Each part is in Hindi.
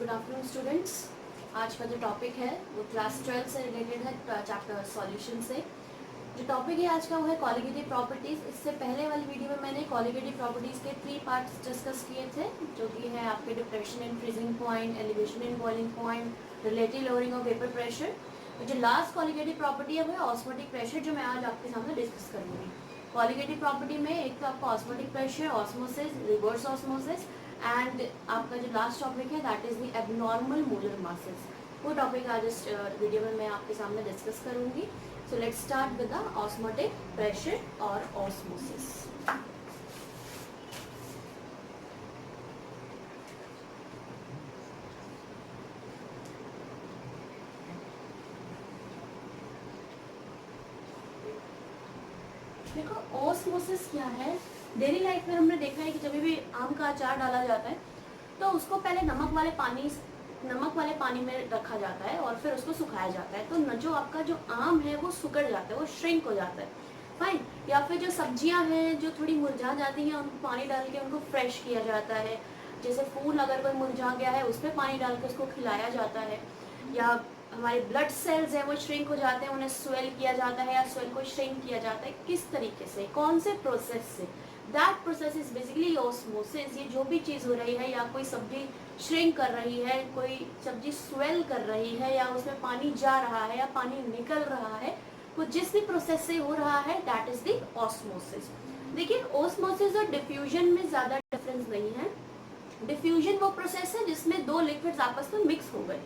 Good afternoon students. आज का जो टॉपिक है वो क्लास 12 से रिलेटेड है, चैप्टर सॉल्यूशन से। जो टॉपिक है आज का वो है कॉलिगेटिव प्रॉपर्टीज़। इससे पहले वाली वीडियो में मैंने कॉलिगेटिव प्रॉपर्टीज़ के 3 पार्ट्स डिस्कस किए थे, जो कि है आपके depression in freezing point, elevation in boiling point, relative lowering of vapour pressure. जो लास्ट कॉलिगेटिव प्रॉपर्टी है वो है ऑस्मोटिक प्रेशर, जो मैं आज आपके सामने डिस्कस करूँगी। कॉलिगेटिव प्रॉपर्टी में एक तो आपका osmotic pressure, osmosis, reverse osmosis and आपका जो लास्ट टॉपिक है that is the abnormal molar masses. वो टॉपिक आज इस वीडियो में मैं आपके सामने डिस्कस करूंगी। So let's start with the osmotic pressure और ऑस्मोसिस। देखो ऑस्मोसिस क्या है। डेली लाइफ में हमने देखा है कि जब भी आम का अचार डाला जाता है तो उसको पहले नमक वाले पानी में रखा जाता है और फिर उसको सुखाया जाता है। तो न जो आपका जो आम है वो सुकड़ जाता है, वो श्रिंक हो जाता है, फाइन। या फिर जो सब्जियां हैं जो थोड़ी मुरझा जाती हैं उनको पानी डाल के उनको फ्रेश किया जाता है। जैसे फूल अगर कोई मुरझा गया है उसमें पानी डाल के उसको खिलाया जाता है। या हमारे ब्लड सेल्स हैं वो श्रिंक हो जाते हैं, उन्हें स्वेल किया जाता है या स्वेल को श्रिंक किया जाता है। किस तरीके से, कौन से प्रोसेस से? That process is basically osmosis. ये जो भी चीज़ हो रही है, या कोई सब्जी श्रिंक कर रही है, कोई सब्जी स्वेल कर रही है, या उसमें पानी जा रहा है या पानी निकल रहा है, वो जिस भी प्रोसेस से हो रहा है दैट इज द ऑस्मोसिस। देखिए ऑस्मोसिस और डिफ्यूजन में ज़्यादा डिफरेंस नहीं है। डिफ्यूजन वो प्रोसेस है जिसमें दो लिक्विड्स आपस में मिक्स हो गए,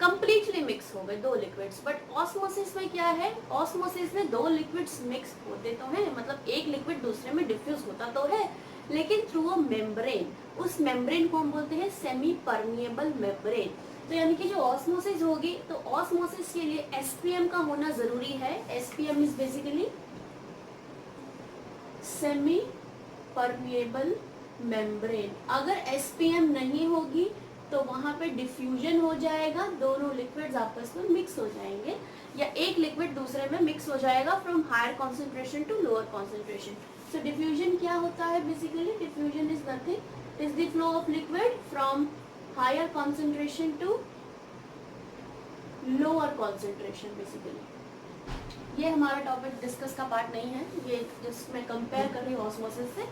कंप्लीटली मिक्स हो गए दो लिक्विड्स। बट ऑस्मोसिस में क्या है, ऑस्मोसिस में दो लिक्विड्स मिक्स होते तो हैं, मतलब एक लिक्विड दूसरे में डिफ्यूज होता तो है, लेकिन थ्रू अ मेम्ब्रेन। उस मेम्ब्रेन को हम बोलते हैं सेमी परमिएबल मेम्ब्रेन। तो यानी कि जो ऑस्मोसिस होगी तो ऑस्मोसिस के लिए एसपीएम का होना जरूरी है। SPM is basically semi permeable membrane. अगर एसपीएम नहीं होगी तो वहां पे डिफ्यूजन हो जाएगा, दोनों लिक्विड्स आपस में मिक्स हो जाएंगे, या एक लिक्विड दूसरे में मिक्स हो जाएगा from higher concentration to lower concentration. So diffusion क्या होता है? Basically diffusion is nothing, is the flow of liquid from higher concentration to lower concentration. Basically ये हमारा टॉपिक डिस्कस का पार्ट नहीं है, ये जस्ट मैं कंपेयर कर रही हूँ ऑस्मोसिस से।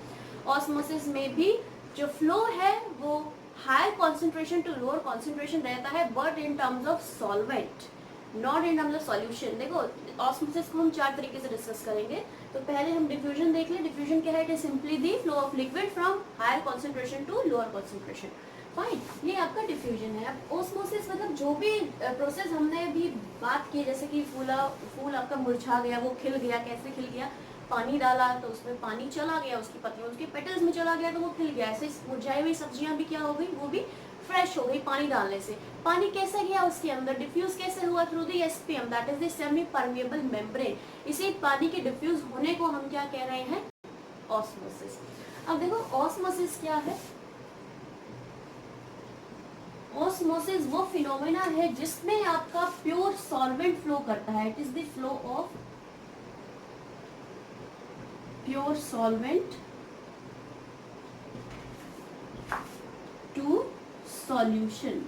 ऑस्मोसिस में भी जो फ्लो है वो higher concentration to lower concentration रहता है, but in terms of solvent, not in terms of solution. देखो ऑस्मोसिस को हम 4 तरीके से डिस्कस करेंगे। तो पहले हम डिफ्यूजन देख लें। डिफ्यूजन क्या है? It is simply the flow of liquid from higher concentration to lower concentration, fine. ये आपका डिफ्यूजन है। अब ऑस्मोसिस मतलब जो भी प्रोसेस हमने अभी बात की, जैसे कि फूल आपका मुरझा गया, वो खिल गया। कैसे खिल गया? पानी डाला तो उसमें पानी चला गया, उसकी पत्तियों उसके पेटल्स में चला गया तो वो खिल गया। ऐसे मुरझाई हुई सब्जियां भी क्या हो गई, वो भी फ्रेश हो गई पानी डालने से। पानी कैसे गया उसके अंदर, डिफ्यूज कैसे हुआ? Through the SPM, that is the semi permeable membrane. इसी पानी के डिफ्यूज होने को हम क्या कह रहे हैं? ऑस्मोसिस। अब देखो ऑस्मोसिस क्या है। ऑस्मोसिस वो फिनोमेना है जिसमें आपका प्योर सॉल्वेंट फ्लो करता है। It is the flow of pure solvent to solution.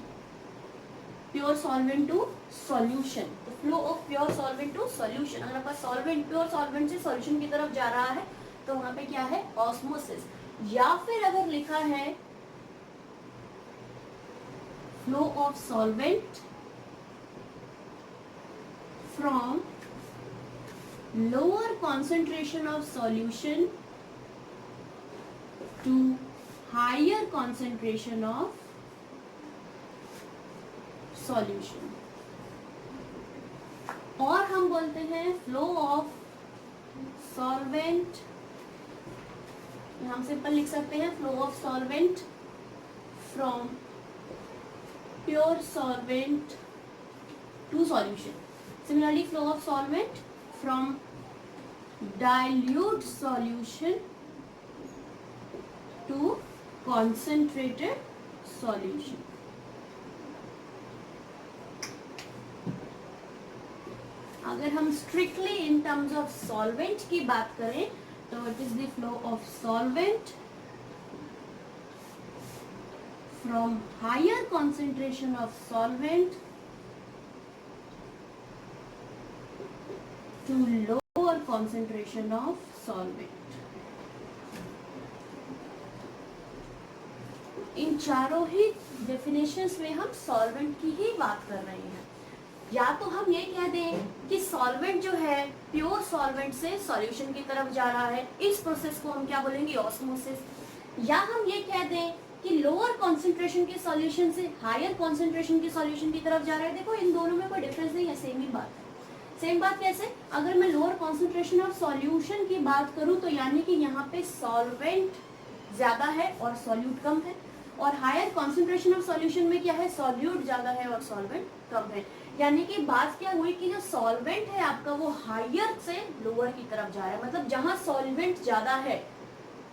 Pure solvent to solution, तो flow of pure solvent to solution. अगर आपका सॉल्वेंट प्योर सॉल्वेंट से सॉल्यूशन की तरफ जा रहा है तो वहां पे क्या है? ऑस्मोसिस। या फिर अगर लिखा है flow of solvent from lower concentration of solution to higher concentration of solution, और हम बोलते हैं flow of solvent, हम सिंपल लिख सकते हैं flow of solvent from pure solvent to solution. Similarly flow of solvent from dilute solution to concentrated solution. अगर हम strictly in terms of solvent की बात करें तो it is the flow of solvent from higher concentration of solvent to lower concentration of solvent. इन चारों ही डेफिनेशंस में हम सॉल्वेंट की ही बात कर रहे हैं। या तो हम ये कह दें कि सॉल्वेंट जो है प्योर सॉल्वेंट से सॉल्यूशन की तरफ जा रहा है, इस प्रोसेस को हम क्या बोलेंगे, ऑस्मोसिस। या हम ये कह दें कि लोअर कॉन्सेंट्रेशन के सॉल्यूशन से हायर कॉन्सेंट्रेशन के सॉल्यूशन की तरफ जा रहा है। देखो इन दोनों में कोई डिफरेंस नहीं है, सेम ही बात है। सेम बात कैसे, अगर मैं लोअर कॉन्सेंट्रेशन ऑफ सॉल्यूशन की बात करूं तो यानी कि यहाँ पे सॉल्वेंट ज्यादा है और सॉल्यूट कम है, और हायर कॉन्सेंट्रेशन ऑफ सॉल्यूशन में क्या है, सॉल्यूट ज्यादा है और सॉल्वेंट कम है। यानी कि बात क्या हुई कि जो सॉल्वेंट है आपका वो हायर से लोअर की तरफ जा रहा है, मतलब जहां सॉल्वेंट ज्यादा है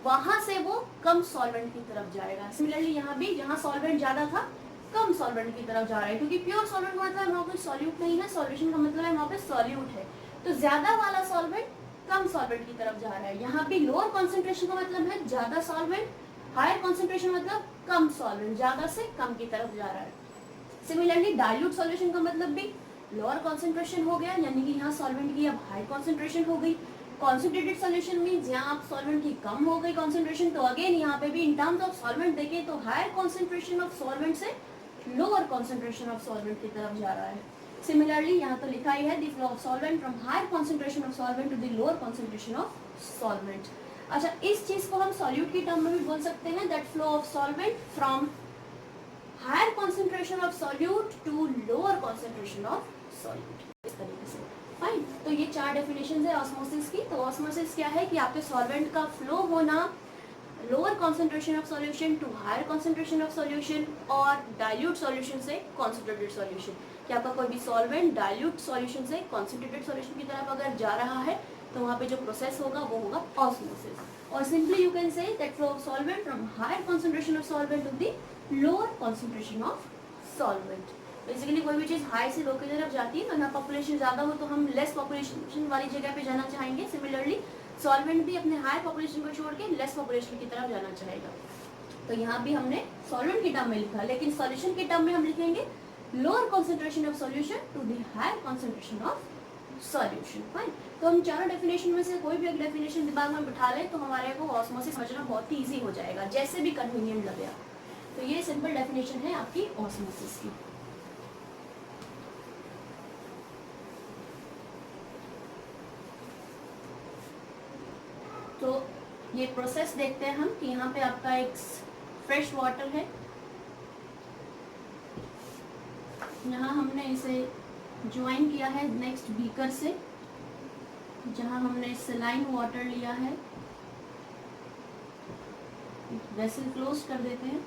वहां से वो कम सॉल्वेंट की तरफ जाएगा। सिमिलरली यहाँ भी जहां सॉल्वेंट ज्यादा था कम सॉल्वेंट की तरफ जा रहा है, क्योंकि प्योर सॉल्वेंट का मतलब वहाँ कोई सॉल्यूट नहीं है, सॉल्यूशन का मतलब है वहाँ पे सॉल्यूट है, तो ज्यादा वाला सॉल्वेंट कम सॉल्वेंट की तरफ जा रहा है। यहाँ भी लोअर कॉन्सेंट्रेशन का मतलब है ज्यादा सॉल्वेंट, हायर कॉन्सेंट्रेशन मतलब कम सॉल्वेंट, ज्यादा से कम की तरफ जा रहा है। सिमिलरली डाइल्यूट सॉल्यूशन का मतलब भी लोअर कॉन्सेंट्रेशन हो गया, यानी कि यहाँ सॉल्वेंट की अब हाई कॉन्सेंट्रेशन हो गई। कॉन्सेंट्रेटेड सॉल्यूशन में जहाँ आप सॉल्वेंट की कम हो गई कॉन्सेंट्रेशन, तो अगेन यहाँ पे भी इन टर्म्स ऑफ सॉल्वेंट देखें तो हायर कॉन्सेंट्रेशन ऑफ सॉल्वेंट से लोअर कॉन्सेंट्रेशन ऑफ सॉल्वेंट की तरफ जा रहा है। सिमिलरली यहाँ तो लिखा ही है the flow of solvent from higher concentration of solvent to the lower concentration of solvent. अच्छा, इस चीज को हम सॉल्यूट की टर्म में भी बोल सकते हैं, that flow of solvent from higher concentration of solute to lower concentration of solute, इस तरीके से। फाइन, तो ये चार डेफिनेशन है ऑस्मोसिस की। तो ऑस्मोसिस क्या है कि आपके सॉल्वेंट का फ्लो होना lower concentration of solution to higher concentration of solution, और डाइल्यूट सॉल्यूशन से कॉन्सेंट्रेटेड सॉल्यूशन, कि आपका कोई भी सॉल्वेंट डाइल्यूट सॉल्यूशन से कॉन्सेंट्रेटेड सॉल्यूशन की तरफ अगर जा रहा है तो वहाँ पे जो प्रोसेस होगा वो होगा ऑस्मोसिस। और simply you can say that flow of solvent from higher concentration of solvent to the lower concentration of solvent. Basically कोई भी चीज़ हाई से लो की तरफ जाती है, वरना पॉपुलेशन ज़्यादा हो तो हम लेस पॉपुलेशन वाली जगह पे जाना चाहेंगे। सिमिलरली सॉल्वेंट भी अपने हायर पॉपुलेशन को छोड़ के लेस पॉपुलेशन की तरफ जाना चाहेगा। तो यहाँ भी हमने सॉल्वेंट की टर्म में लिखा, लेकिन सॉल्यूशन की टर्म में हम लिखेंगे lower concentration of solution to the higher concentration of solution. Fine, तो हम चारों डेफिनेशन में से कोई भी एक डेफिनेशन दिमाग में बिठा लें तो हमारे को ऑस्मोसिस समझना बहुत ही ईजी हो जाएगा, जैसे भी कन्वीनियंट लगे। तो ये सिंपल डेफिनेशन है आपकी ऑस्मोसिस की। तो ये प्रोसेस देखते हैं हम कि यहाँ पे आपका एक फ्रेश वाटर है, यहाँ हमने इसे ज्वाइन किया है नेक्स्ट बीकर से, जहाँ हमने सलाइन वाटर लिया है। वेसल क्लोज कर देते हैं।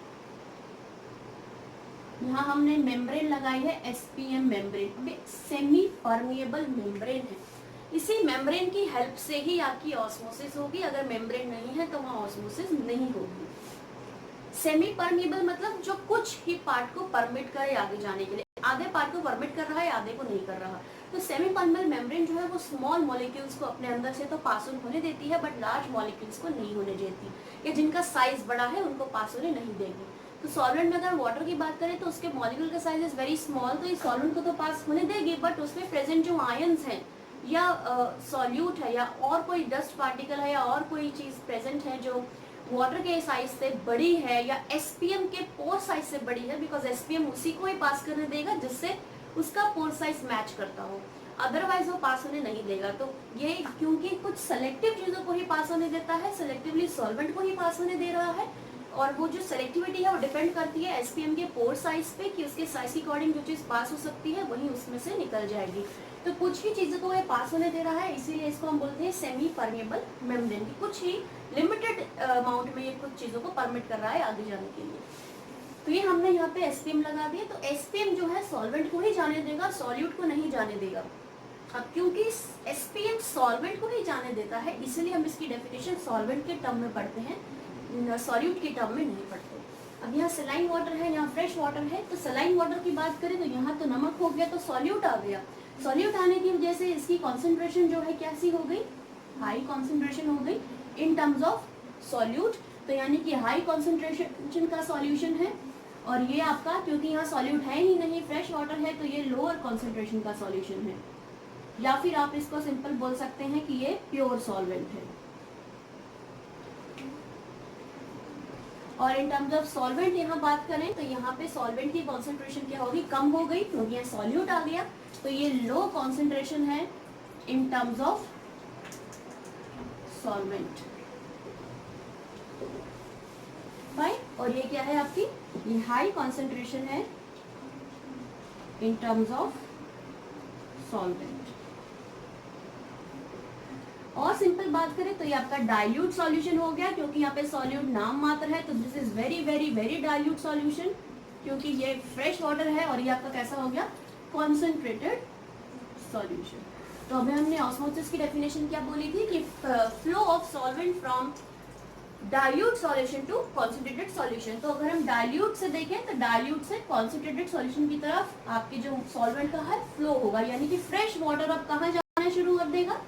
यहाँ हमने मेम्ब्रेन लगाई है, SPM membrane, semi permeable membrane है। इसी मेम्ब्रेन की हेल्प से ही आपकी ऑस्मोसिस होगी, अगर मेम्ब्रेन नहीं है तो वहाँ ऑस्मोसिस नहीं होगी। सेमी परमिएबल मतलब जो कुछ ही पार्ट को परमिट करे आगे जाने के लिए, आधे पार्ट को परमिट कर रहा है आधे को नहीं कर रहा। तो सेमी परमिएबल मेम्ब्रेन जो है वो स्मॉल मॉलिक्यूल्स को अपने अंदर से तो पास ऑन होने देती है, बट लार्ज मॉलिक्यूल्स को नहीं होने देती, या जिनका साइज बड़ा है उनको पास होने नहीं देगी। तो सॉल्वेंट में अगर वाटर की बात करें तो उसके मॉलिक्यूल का साइज इज वेरी स्मॉल, तो इस सॉल्वेंट को तो पास होने देगी, बट उसमें प्रेजेंट जो आयंस हैं या सॉल्यूट है या और कोई डस्ट पार्टिकल है या और कोई चीज़ प्रेजेंट है जो वाटर के साइज से बड़ी है या एसपीएम के पोर साइज से बड़ी है, बिकॉज एसपीएम उसी को ही पास करने देगा जिससे उसका पोर साइज मैच करता हो, अदरवाइज वो पास होने नहीं देगा। तो ये क्योंकि कुछ सेलेक्टिव चीज़ों को ही पास होने देता है, सेलेक्टिवली सॉल्वेंट को ही पास होने दे रहा है, और वो जो सेलेक्टिविटी है वो डिपेंड करती है एसपीएम के पोर साइज पे, कि उसके साइज के अकॉर्डिंग जो चीज़ पास हो सकती है वही उसमें से निकल जाएगी। तो कुछ ही चीज़ों को ये पास होने दे रहा है, इसीलिए इसको हम बोलते हैं सेमी परमिएबल मेम्ब्रेन। कुछ ही लिमिटेड अमाउंट में ये कुछ चीज़ों को परमिट कर रहा है आगे जाने के लिए। तो ये हमने यहाँ पे एसपीएम लगा दिया। तो एसपीएम जो है सॉल्वेंट को ही जाने देगा, सॉल्यूट को नहीं जाने देगा। अब क्योंकि एसपीएम सॉल्वेंट को ही जाने देता है, इसलिए हम इसकी डेफिनेशन सॉल्वेंट के टर्म में पढ़ते हैं, सॉल्यूट के टर्म में नहीं पढ़ते। अब यहाँ सलाइन वाटर है, यहाँ फ्रेश वाटर है। तो सलाइन वाटर की बात करें तो यहाँ तो नमक हो गया, तो सॉल्यूट आ गया। सॉल्यूट आने की वजह से इसकी कॉन्सेंट्रेशन जो है कैसी हो गई, हाई कॉन्सेंट्रेशन हो गई इन टर्म्स ऑफ सॉल्यूट। तो यानी कि हाई कॉन्सेंट्रेशन का सॉल्यूशन है और ये आपका, क्योंकि यहाँ सॉल्यूट है ही नहीं, फ्रेश वाटर है, तो ये लोअर कॉन्सेंट्रेशन का सॉल्यूशन है, या फिर आप इसको सिंपल बोल सकते हैं कि ये प्योर सॉल्वेंट है। और इन टर्म्स ऑफ सॉल्वेंट यहाँ बात करें तो यहाँ पे सॉल्वेंट की कॉन्सेंट्रेशन क्या होगी, कम हो गई, क्योंकि यहाँ सॉल्यूट आ गया, तो ये लो कॉन्सेंट्रेशन है इन टर्म्स ऑफ सॉल्वेंट। फाइन। और ये क्या है आपकी, ये हाई कॉन्सेंट्रेशन है इन टर्म्स ऑफ सॉल्वेंट। और सिंपल बात करें तो ये आपका डाइल्यूट सॉल्यूशन हो गया, क्योंकि यहाँ पे सॉल्यूट नाम मात्र है, तो this is very very very dilute solution, क्योंकि ये फ्रेश वाटर है और ये आपका कैसा हो गया, कॉन्सेंट्रेटेड सॉल्यूशन। तो अभी हमने ऑस्मोसिस की डेफिनेशन क्या बोली थी कि flow of solvent from dilute solution to concentrated solution. तो अगर हम डाइल्यूट से देखें तो डाइल्यूट से कॉन्सेंट्रेटेड सॉल्यूशन की तरफ आपकी जो सॉल्वेंट का है फ्लो होगा, यानी कि फ्रेश वाटर अब कहाँ जाना शुरू कर देगा,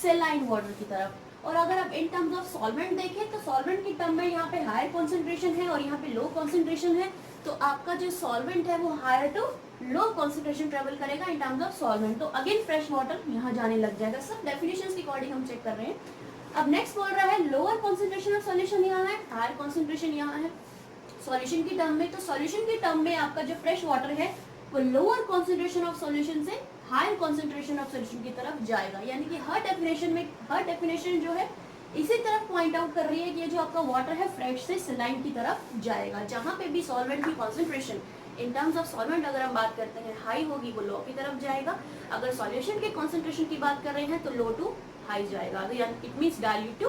सेलाइन वाटर की तरफ। और अगर आप इन टर्म्स ऑफ सॉल्वेंट देखें तो सॉल्वेंट की टर्म में यहाँ पे हायर कॉन्सेंट्रेशन है और यहाँ पे लो कॉन्सेंट्रेशन है, तो आपका जो सॉल्वेंट है वो higher to low concentration travel करेगा इन टर्म्स ऑफ सॉल्वेंट, तो अगेन फ्रेश वाटर यहाँ जाने लग जाएगा। सब डेफिनेशंस के अकॉर्डिंग हम चेक कर रहे हैं। अब नेक्स्ट बोल रहा है लोअर कॉन्सेंट्रेशन ऑफ सॉल्यूशन यहाँ है, हायर कॉन्सेंट्रेशन यहाँ है सॉल्यूशन की टर्म में। तो सॉल्यूशन की टर्म में आपका जो फ्रेश वाटर है वो लोअर कॉन्सेंट्रेशन ऑफ सॉल्यूशन से हायर कॉन्सेंट्रेशन ऑफ सॉल्यूशन की तरफ जाएगा, यानी कि हर डेफिनेशन जो है इसी तरफ पॉइंट आउट कर रही है कि ये जो आपका वाटर है फ्रेश से सेलाइन की तरफ जाएगा। जहां पे भी सॉल्वेंट की concentration in terms of solvent अगर हम बात करते हैं हाई होगी, वो लो की तरफ जाएगा। अगर सॉल्यूशन के कॉन्सेंट्रेशन की बात कर रहे हैं तो लो टू हाई जाएगा, it means dilute to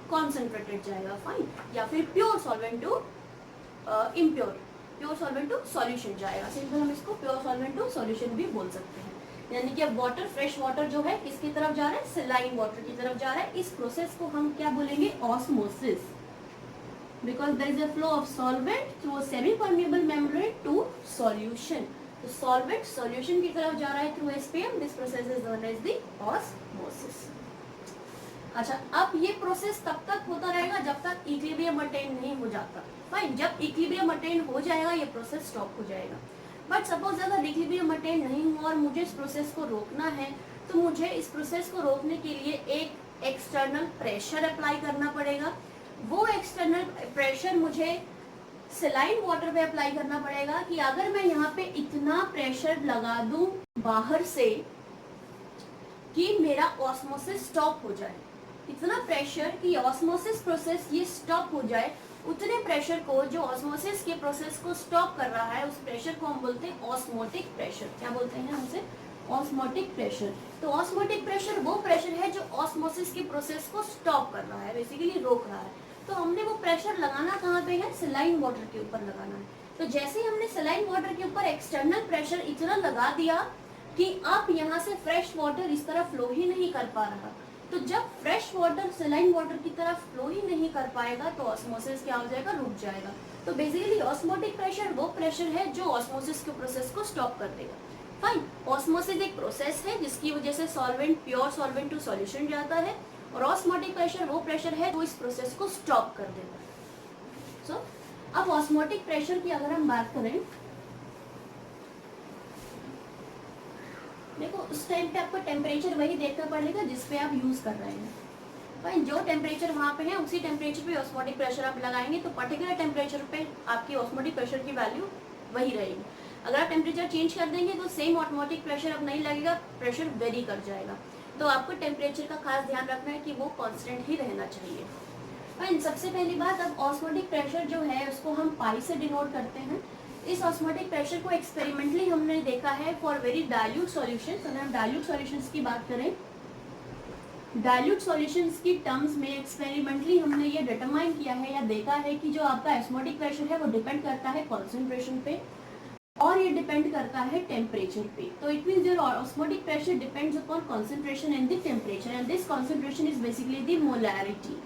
concentrated जाएगा, फाइन। या फिर pure solvent to impure, pure solvent to solution जाएगा। सिंपल हम इसको प्योर सॉल्वेंट टू सॉल्यूशन भी बोल सकते हैं, यानी कि अब वाटर, फ्रेश वाटर जो है किसकी तरफ जा रहा है, सेलाइन वाटर की तरफ जा रहा है। इस प्रोसेस को हम क्या बोलेंगे, osmosis, because there is a flow of solvent through a semi permeable membrane to solution. तो सॉल्वेंट सॉल्यूशन की तरफ जा रहा है through SPM, this process is known as the osmosis. अच्छा, अब ये प्रोसेस तब तक होता रहेगा जब तक इक्विलिब्रियम अटेन नहीं हो जाता, फाइन। जब इक्विलिब्रियम अटेन हो जाएगा ये प्रोसेस स्टॉप हो जाएगा। बट सपोज अगर इक्विलिब्रियम अटेन नहीं हुआ और मुझे इस प्रोसेस को रोकना है, तो मुझे इस प्रोसेस को रोकने के लिए एक एक्सटर्नल प्रेशर अप्लाई करना पड़ेगा। वो एक्सटर्नल प्रेशर मुझे सेलाइन वाटर पे अप्लाई करना पड़ेगा कि अगर मैं यहाँ पे इतना प्रेशर लगा दूं बाहर से कि मेरा ऑस्मोसिस स्टॉप हो जाए, इतना प्रेशर कि ऑस्मोसिस प्रोसेस ये स्टॉप हो जाए, उतने प्रेशर को जो ऑस्मोसिस के प्रोसेस को स्टॉप कर रहा है, उस प्रेशर को हम बोलते हैं ऑस्मोटिक प्रेशर। क्या बोलते हैं हमसे, ऑस्मोटिक प्रेशर। तो ऑस्मोटिक प्रेशर वो प्रेशर है जो ऑस्मोसिस के प्रोसेस को स्टॉप कर रहा है, बेसिकली रोक रहा है। तो हमने वो प्रेशर लगाना कहाँ पे है, सेलाइन वाटर के ऊपर लगाना है। तो जैसे ही हमने सेलाइन वाटर के ऊपर एक्सटर्नल प्रेशर इतना लगा दिया कि अब यहाँ से फ्रेश वाटर इस तरह फ्लो ही नहीं कर पा रहा, तो जब फ्रेश वाटर सेलाइन वाटर की तरफ फ्लो ही नहीं कर पाएगा तो ऑस्मोसिस क्या हो जाएगा, रुक जाएगा। तो बेसिकली ऑस्मोटिक प्रेशर वो प्रेशर है जो ऑस्मोसिस के प्रोसेस को स्टॉप कर देगा, फाइन। ऑस्मोसिस एक प्रोसेस है जिसकी वजह से solvent, pure solvent to solution जाता है, और ऑस्मोटिक प्रेशर वो प्रेशर है जो इस प्रोसेस को स्टॉप कर देता है। सो अब ऑस्मोटिक प्रेशर की अगर हम बात करें, देखो उस टाइम पे आपको टेम्परेचर वही देखना पड़ेगा जिस पे आप यूज कर रहे हैं, फाइन। जो टेम्परेचर वहाँ पे है उसी टेम्परेचर पे ऑस्मोटिक प्रेशर आप लगाएंगे, तो पर्टिकुलर टेम्परेचर पे आपकी ऑस्मोटिक प्रेशर की वैल्यू वही रहेगी। अगर आप टेम्परेचर चेंज कर देंगे तो सेम ऑस्मोटिक प्रेशर अब नहीं लगेगा, प्रेशर वेरी कर जाएगा। तो आपको टेम्परेचर का खास ध्यान रखना है कि वो कॉन्स्टेंट ही रहना चाहिए, फाइन। सबसे पहली बात, अब ऑस्मोटिक प्रेशर जो है उसको हम पाई से डिनोट करते हैं। इस ऑस्मोटिक प्रेशर को एक्सपेरिमेंटली हमने देखा है फॉर वेरी डाइल्यूट सॉल्यूशंस। अगर हम डाइल्यूट सॉल्यूशंस की बात करें, डाइल्यूट सॉल्यूशंस की टर्म्स में एक्सपेरिमेंटली हमने ये डिटरमाइन किया है या देखा है कि जो आपका ऑस्मोटिक प्रेशर है वो डिपेंड करता है कॉन्सेंट्रेशन पे, और ये डिपेंड करता है टेम्परेचर पे। तो it means your osmotic pressure depends upon concentration and the temperature, and this concentration is basically the molarity.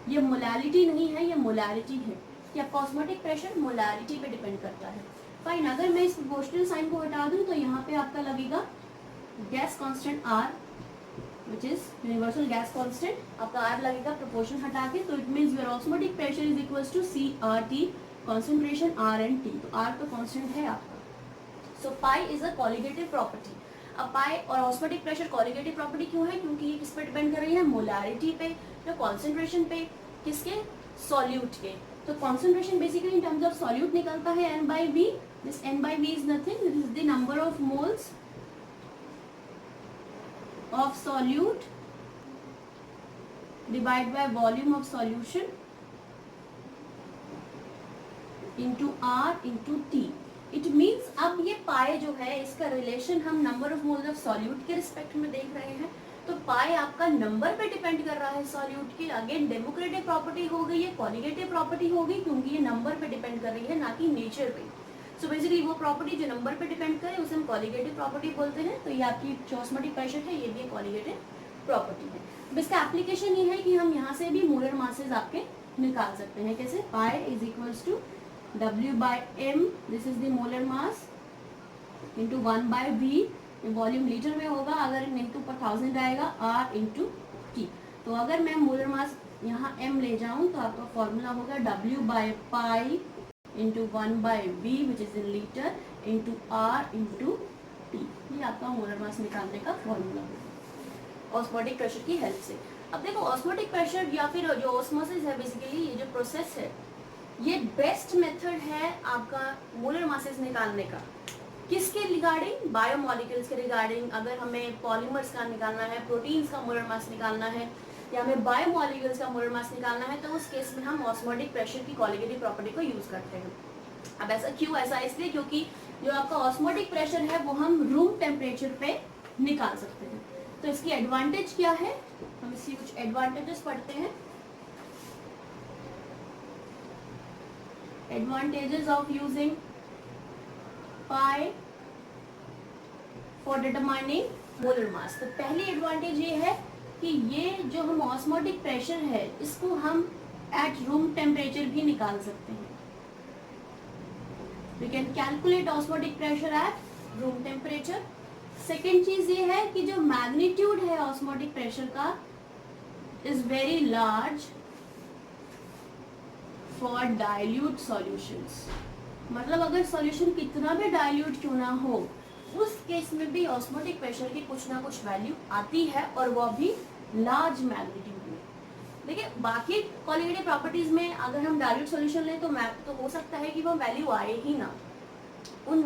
ये मोलैरिटी नहीं है, ये मोलैरिटी है कि आपका ऑस्मोटिक प्रेशर मोलैरिटी पे डिपेंड करता है, फाइन। अगर मैं इस प्रोपोर्शनल साइन को हटा दूं तो यहाँ पे आपका लगेगा gas constant R, which is universal gas constant, आपका R लगेगा प्रोपोर्शन हटा के, तो it means your osmotic pressure is equals to CRT concentration R and T, तो R तो कांस्टेंट है आपका. So pi is a colligative property. अब पाई और ऑस्मोटिक प्रेशर कॉलिगेटिव प्रॉपर्टी क्यों है? क्योंकि ये किस पे डिपेंड कर रही है? मोलारिटी पे या कॉन्सेंट्रेशन पे, किसके? सॉल्यूट के. तो concentration basically in terms of solute निकलता है n by v. This n by v is nothing, this is the number of moles of solute divide by volume of solution into R into T. It means अब ये पाए जो है इसका रिलेशन हम number of moles of solute के रिस्पेक्ट में देख रहे हैं. तो पाए आपका नंबर पे डिपेंड कर रहा है सॉल्यूट की. अगेन डेमोक्रेटिक प्रॉपर्टी हो गई, ये कॉलिगेटिव प्रॉपर्टी होगी क्योंकि ये नंबर पे डिपेंड कर रही है ना कि नेचर पे. सो बेसिकली वो प्रॉपर्टी जो नंबर पे डिपेंड करे उसे हम कॉलिगेटिव प्रॉपर्टी बोलते हैं. तो ये आपकी जो ऑस्मोटिक प्रेशर है ये भी कॉलिगेटिव प्रॉपर्टी है. अब इसका एप्लीकेशन ये है कि हम यहाँ से भी मोलर मासेज आपके निकाल सकते हैं. कैसे? Pi is equals to W by M, this is the molar mass, into 1 by V, volume litre में होगा, अगर नहीं तो ऊपर 1000 आएगा, R इंटू T. तो अगर मैं मोलर मास यहाँ M ले जाऊँ तो आपका फॉर्मूला होगा W by pi into 1 by V which is in litre into R into T. ये आपका मोलर मास निकालने का फॉर्मूला होगा ऑस्मोटिक प्रेशर की हेल्प से. अब देखो ऑस्मोटिक प्रेशर या फिर जो ऑस्मोसिस है, बेसिकली ये जो प्रोसेस है ये बेस्ट मेथड है आपका मोलर मासेस निकालने का. किसके रिगार्डिंग? बायोमोलिक्यूल्स के रिगार्डिंग. अगर हमें पॉलीमर्स का निकालना है, प्रोटीन्स का मोलर मास निकालना है या हमें बायोमोलिक्यूल्स का मोलर मास निकालना है, तो उस केस में हम ऑस्मोटिक प्रेशर की कॉलिगेटिव प्रॉपर्टी को यूज करते हैं. अब ऐसा क्यों? ऐसा इसलिए क्योंकि जो आपका ऑस्मोटिक प्रेशर है वो हम रूम टेम्परेचर पे निकाल सकते हैं. तो इसकी एडवांटेज क्या है? हम इसकी कुछ एडवांटेजेस पढ़ते हैं. Advantages of using pi for determining molar mass. तो पहली एडवांटेज ये है कि ये जो हम ऑस्मोटिक प्रेशर है इसको हम एट रूम टेम्परेचर भी निकाल सकते हैं. We can calculate osmotic pressure at room temperature. Second चीज ये है कि जो मैग्नीट्यूड है ऑस्मोटिक प्रेशर का is very large for dilute solutions. मतलब अगर सॉल्यूशन कितना भी डाइल्यूट क्यों ना हो, उस केस में भी ऑस्मोटिक प्रेशर की कुछ ना कुछ वैल्यू आती है और वो भी लार्ज मैग्नीट्यूड में. देखिए बाकी कॉलिगेटिव प्रॉपर्टीज में अगर हम डाइल्यूट सॉल्यूशन लें तो हो सकता है कि वो वैल्यू आए ही ना. उन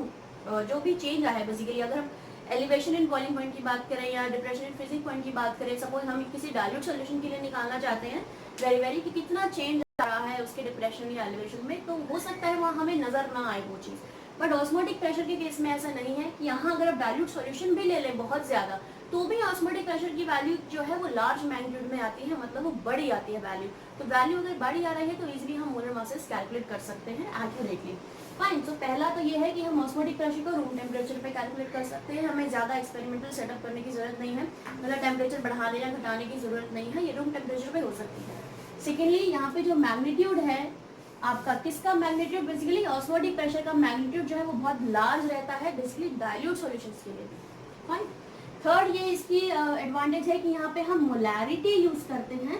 जो भी चेंज आया है बेसिकली, अगर हम एलिवेशन इन बॉइलिंग पॉइंट की बात करें या डिप्रेशन इन फ्रीजिंग पॉइंट की बात करें, सपोज हम किसी डाइल्यूट सॉल्यूशन के लिए निकालना चाहते हैं वेरी कि कितना चेंज आ रहा है उसके डिप्रेशन या एलिवेशन में, तो हो सकता है वहाँ हमें नजर ना आए वो चीज़. बट ऑस्मोटिक प्रेशर के केस में ऐसा नहीं है कि यहाँ अगर आप डाइल्यूट सॉल्यूशन भी ले लें बहुत ज़्यादा तो भी ऑस्मोटिक प्रेशर की वैल्यू जो है वो लार्ज मैग्नीट्यूड में आती है, मतलब वो बड़ी आती है वैल्यू. तो वैल्यू अगर बड़ी आ रही है तो इजीली हम मोलर मासेस कैलकुलेट कर सकते हैं एक्यूरेटली. फाइन. तो पहला तो ये है कि हम ऑस्मोटिक प्रेशर को रूम टेम्परेचर पे कैलकुलेट कर सकते हैं. हमें ज़्यादा एक्सपेरिमेंटल सेटअप करने की जरूरत नहीं है, मतलब टेम्परेचर बढ़ाने या घटाने की जरूरत नहीं है, ये रूम टेम्परेचर पे हो सकती है. सेकेंडली यहाँ पे जो मैग्नीट्यूड है आपका, किसका मैग्नीट्यूड? बेसिकली ऑस्मोटिक प्रेशर का मैग्नीट्यूड जो है वो बहुत लार्ज रहता है बेसिकली डाइल्यूट सॉल्यूशंस के लिए. फाइन. थर्ड ये इसकी एडवांटेज है कि यहाँ पे हम मोलैरिटी यूज करते हैं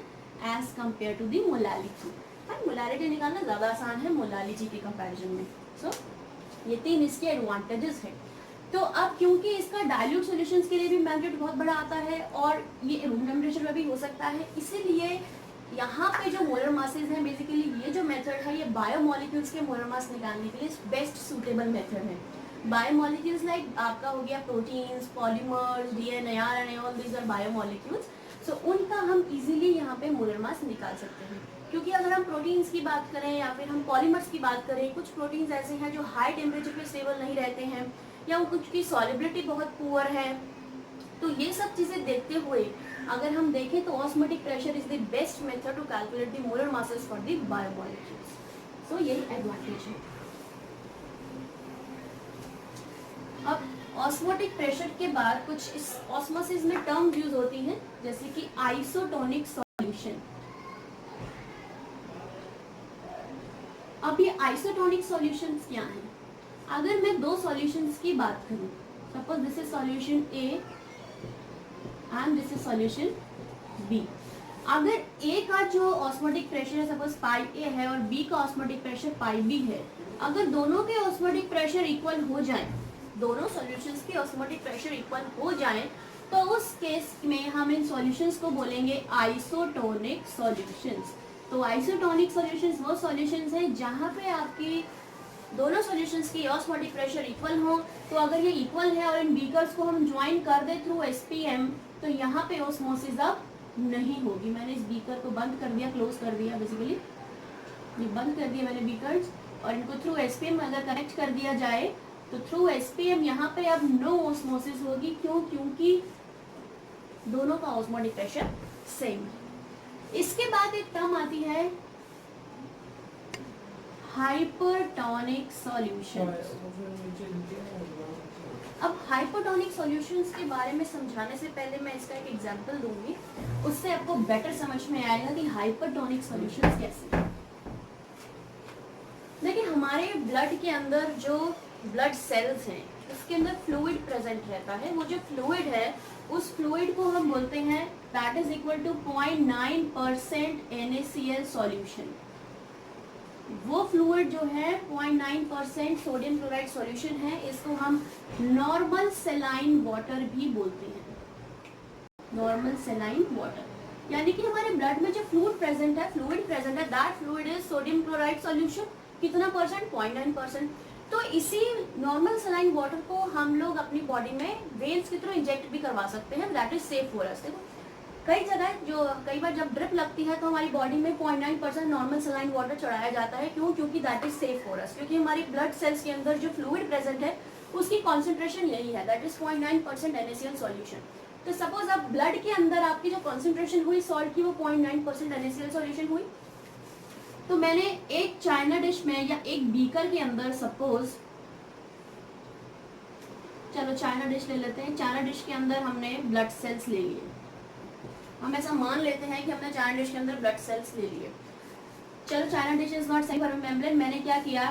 as compare to the molality. Molarity निकालना ज़्यादा आसान है मोलालिटी के कंपैरिजन में. सो ये तीन इसके एडवांटेजेस है. तो अब क्योंकि इसका डाइल्यूट सॉल्यूशंस के लिए भी मैग्नीट्यूड बहुत बड़ा आता है और ये रूम टेम्परेचर में भी हो सकता है, इसीलिए यहाँ पे जो मोलर मासेज हैं बेसिकली ये जो मेथड है ये बायोमोलिक्यूल्स के मोलर मास निकालने के लिए बेस्ट सूटेबल मेथड है. बायोमोलिक्यूल्स लाइक आपका हो गया proteins, polymers, DNA, RNA, all these are biomolecules. So उनका हम इजीली यहाँ पे मोलर मास निकाल सकते हैं. क्योंकि अगर हम प्रोटीन्स की बात करें या फिर हम पॉलीमर्स की बात करें, कुछ प्रोटीन्स ऐसे हैं जो हाई टेम्परेचर पे स्टेबल नहीं रहते हैं या कुछ की सॉलिबिलिटी बहुत पुअर है. तो ये सब चीज़ें देखते हुए अगर हम देखें तो osmotic pressure is the best method to calculate the molar masses for the biomolecules. So यही एडवांटेज है. अब ऑस्मोटिक प्रेशर के बाद कुछ इस ऑस्मोसिस में टर्म्स यूज होती हैं जैसे कि आइसोटोनिक सॉल्यूशन. अब ये आइसोटोनिक सॉल्यूशंस क्या हैं? अगर मैं दो सॉल्यूशंस की बात करूं, suppose this is solution A and this is solution B. अगर ए का जो ऑस्मोटिक प्रेशर है सपोज पाई ए है और बी का ऑस्मोटिक प्रेशर पाई बी है, अगर दोनों के ऑस्मोटिक प्रेशर इक्वल हो जाए, दोनों सॉल्यूशंस के ऑस्मोटिक प्रेशर इक्वल हो जाए, तो उस केस में हम इन सॉल्यूशंस को बोलेंगे आइसोटोनिक सॉल्यूशंस। तो आइसोटोनिक सॉल्यूशंस वो सॉल्यूशंस हैं जहाँ पे आपकी दोनों सॉल्यूशंस की ऑस्मोटिक प्रेशर इक्वल हो। तो अगर ये इक्वल है और इन बीकर्स को हम ज्वाइन कर दे थ्रू एसपीएम, तो यहाँ पे ऑस्मोसिस अब नहीं होगी। मैंने इस बीकर को बंद कर दिया, क्लोज कर दिया, बेसिकली ये बंद कर दिया मैंने बीकर्स, और इनको थ्रू एसपीएम अगर कनेक्ट कर दिया जाए तो थ्रू एसपीएम यहाँ पे अब नो ऑस्मोसिस होगी। क्यों? क्योंकि दोनों का ऑस्मोटिक प्रेशर सेम है। इसके बाद एक टर्म आती है हाइपरटोनिक सॉल्यूशंस। अब हाइपरटोनिक सॉल्यूशंस के बारे में समझाने से पहले मैं इसका एक एग्जांपल दूंगी, उससे आपको बेटर समझ में आएगा कि हाइपरटोनिक सॉल्यूशंस कैसे हैं। देखिए, हमारे ब्लड के अंदर जो ब्लड सेल्स हैं उसके अंदर फ्लूइड प्रेजेंट रहता है। वो जो फ्लूइड है उस फ्लूइड को हम बोलते हैं that is equal to 0.9% NaCl solution. वो फ्लूइड जो है 0.9% सोडियम क्लोराइड सॉल्यूशन है, इसको हम नॉर्मल सेलाइन वाटर भी बोलते हैं। नॉर्मल सेलाइन वाटर यानी कि हमारे ब्लड में जो फ्लूइड प्रेजेंट है that fluid is sodium chloride solution. कितना परसेंट? 0.9%। तो इसी नॉर्मल सेलाइन वाटर को हम लोग अपनी बॉडी में वेन्स के थ्रू इंजेक्ट भी करवा सकते हैं, that is safe for us. देखो कई जगह जो कई बार जब ड्रिप लगती है तो हमारी बॉडी में 0.9% नॉर्मल सेलाइन वाटर चढ़ाया जाता है। क्यों? क्योंकि that is safe for us, क्योंकि हमारी ब्लड सेल्स के अंदर जो फ्लूइड प्रेजेंट है उसकी कॉन्सेंट्रेशन यही है, दैट इज 0.9% NaCl सॉल्यूशन। तो सपोज अब ब्लड के अंदर आपकी जो कॉन्सेंट्रेशन हुई सॉल्ट की वो 0.9% NaCl सॉल्यूशन हुई। तो मैंने एक चाइना डिश में या एक बीकर के अंदर सपोज, चलो चाइना डिश ले लेते हैं, चाइना डिश के अंदर हमने ब्लड सेल्स ले लिए। हम ऐसा मान लेते हैं कि हमने चाइना डिश के अंदर ब्लड सेल्स ले लिए। चलो China dish is not semi permeable membrane, मैंने क्या किया,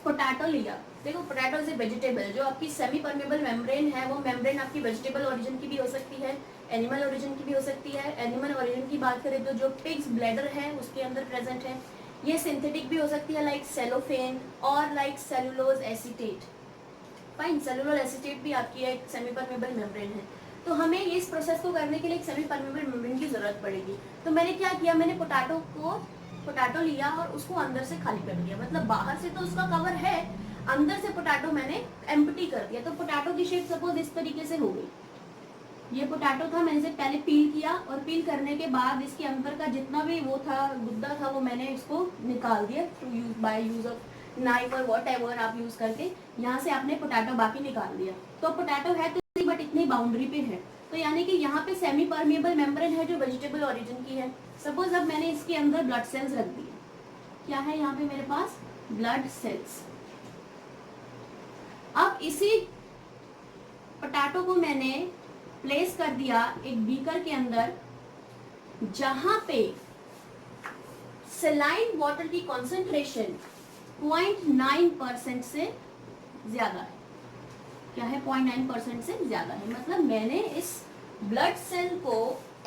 पोटैटो लिया। देखो पोटैटो इज ए वेजिटेबल, जो आपकी सेमी परमेबल मेम्ब्रेन है वो मेम्ब्रेन आपकी वेजिटेबल ओरिजिन की भी हो सकती है, एनिमल ओरिजिन की भी हो सकती है। एनिमल ओरिजिन की बात करें तो जो पिग्स ब्लैडर है उसके अंदर प्रेजेंट है। ये सिंथेटिक भी हो सकती है लाइक सेलोफेन और like cellulose acetate. Fine, cellulose acetate भी आपकी एक सेमी परमेबल मेम्ब्रेन है। तो हमें इस प्रोसेस को करने के लिए एक सेमी परमेबल मेम्ब्रेन की जरूरत पड़ेगी। तो मैंने क्या किया, मैंने पोटैटो लिया और उसको अंदर से खाली कर दिया। मतलब बाहर से तो उसका कवर है, अंदर से पोटैटो मैंने एम्प्टी कर दिया। तो पोटैटो की शेप सपोज इस तरीके से हो गई। ये पोटैटो था, मैंने इसे पहले पील किया और पील करने के बाद इसके अंदर का जितना भी वो था गुद्दा था वो मैंने इसको निकाल दिया through by use of knife और वॉट एवर आप यूज करके यहाँ से आपने पोटैटो बाकी निकाल दिया। तो पोटैटो है तो बट इतनी बाउंड्री पे है, तो यानी कि यहाँ पे सेमी परमेबल मेम्ब्रेन है जो वेजिटेबल ओरिजिन की है। सपोज अब मैंने इसके अंदर ब्लड सेल्स रख दिए। क्या है यहाँ पे मेरे पास? Blood cells. अब इसी पोटैटो को मैंने प्लेस कर दिया एक बीकर के अंदर जहां पे सेलाइन वाटर की कॉन्सेंट्रेशन 0.9% से ज्यादा है। क्या है? 0.9% से ज्यादा है। मतलब मैंने इस ब्लड सेल को